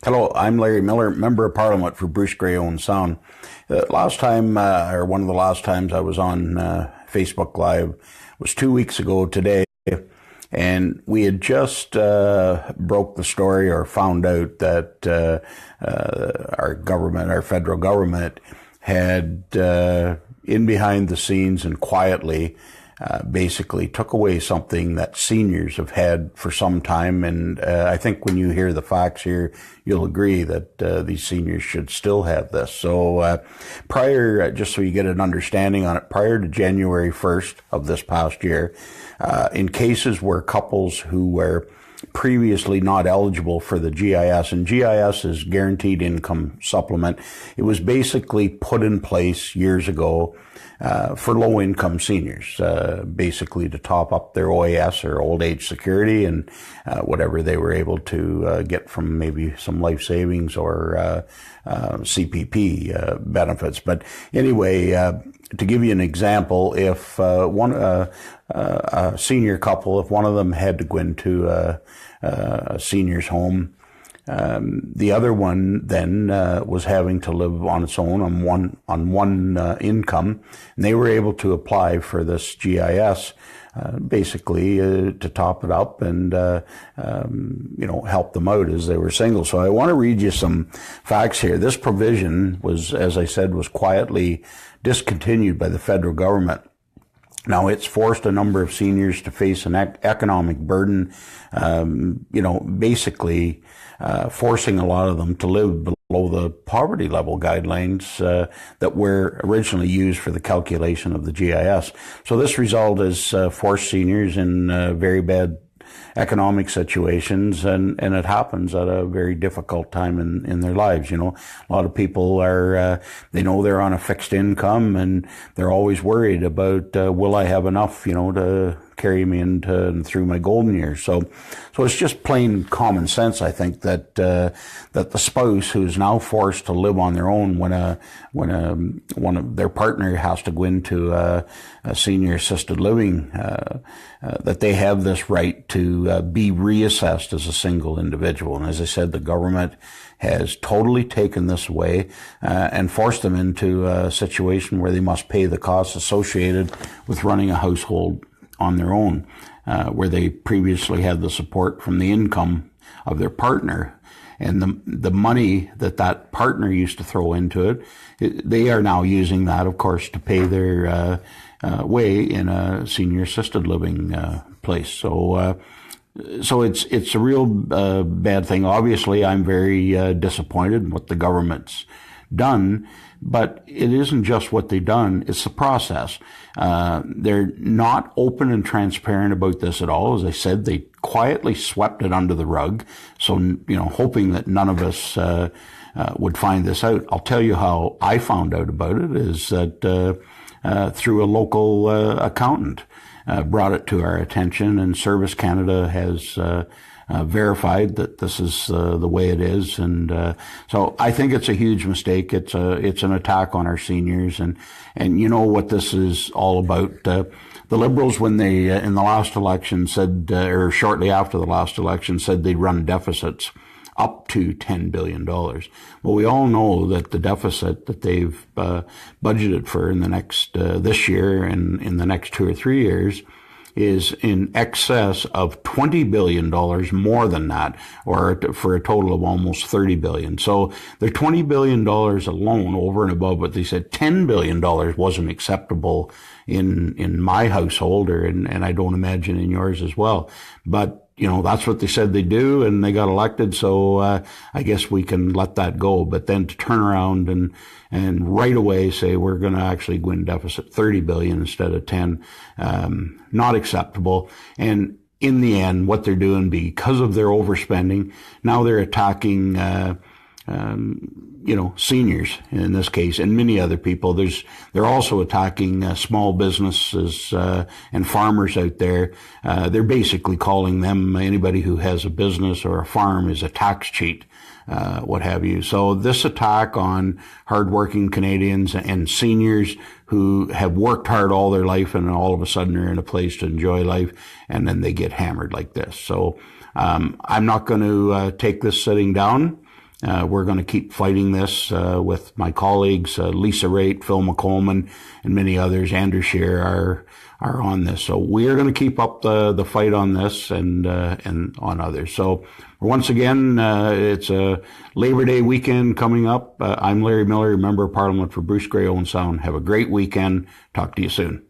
Hello, I'm Larry Miller, Member of Parliament for Bruce Grey Owen Sound. Last time, or one of the last times I was on Facebook Live was 2 weeks ago today, and we had just broke the story or found out that our federal government had, in behind the scenes and quietly, basically took away something that seniors have had for some time. And I think when you hear the facts here, you'll agree that these seniors should still have this. So just so you get an understanding on it, prior to January 1st of this past year, in cases where couples who were previously not eligible for the GIS, and GIS is Guaranteed Income Supplement. It was basically put in place years ago for low-income seniors, basically to top up their OAS or old age security and whatever they were able to get from maybe some life savings or CPP benefits. But anyway, to give you an example, if a senior couple, if one of them had to go into a senior's home, the other one then was having to live on its own on one income, and they were able to apply for this GIS, basically to top it up and help them out as they were single. So I want to read you some facts here. This provision was, as I said, was quietly discontinued by the federal government. Now, it's forced a number of seniors to face an economic burden, basically forcing a lot of them to live below the poverty level guidelines that were originally used for the calculation of the GIS. So this result has forced seniors in very bad economic situations, and it happens at a very difficult time in their lives. A lot of people are, they know they're on a fixed income, and they're always worried about, will I have enough, to carry me into and through my golden years. So it's just plain common sense, I think, that the spouse who's now forced to live on their own when one of their partner has to go into a senior assisted living, that they have this right to be reassessed as a single individual. And as I said, the government has totally taken this away and forced them into a situation where they must pay the costs associated with running a household on their own, where they previously had the support from the income of their partner. And the money that partner used to throw into it, they are now using that, of course, to pay their way in a senior assisted living place. So it's a real bad thing. Obviously, I'm very disappointed in what the government's done, but it isn't just what they've done, it's the process. They're not open and transparent about this at all. As I said, they quietly swept it under the rug, so, hoping that none of us would find this out. I'll tell you how I found out about it is that through a local accountant brought it to our attention, and Service Canada has verified that this is the way it is, and so I think it's a huge mistake. It's an attack on our seniors, and what this is all about. The Liberals, when they in the last election said, or shortly after the last election, said they'd run deficits up to $10 billion. Well, we all know that the deficit that they've budgeted for in the next this year and in the next 2 or 3 years is in excess of $20 billion more than that, or for a total of almost $30 billion. So their $20 billion alone, over and above what they said, $10 billion wasn't acceptable in my household, and I don't imagine in yours as well. But that's what they said they do, and they got elected, so I guess we can let that go. But then to turn around and right away say we're going to actually go in deficit 30 billion instead of 10, not acceptable. And in the end, what they're doing, because of their overspending, now they're attacking seniors in this case, and many other people. They're also attacking small businesses and farmers out there. They're basically calling them, anybody who has a business or a farm is a tax cheat, what have you. So this attack on hardworking Canadians and seniors who have worked hard all their life and all of a sudden are in a place to enjoy life, and then they get hammered like this. So I'm not going to take this sitting down. We're going to keep fighting this with my colleagues, Lisa Raitt, Phil McColman, and many others. Andrew Scheer are on this. So we're going to keep up the fight on this and on others. So once again, it's a Labor Day weekend coming up. I'm Larry Miller, Member of Parliament for Bruce Grey, Owen Sound. Have a great weekend. Talk to you soon.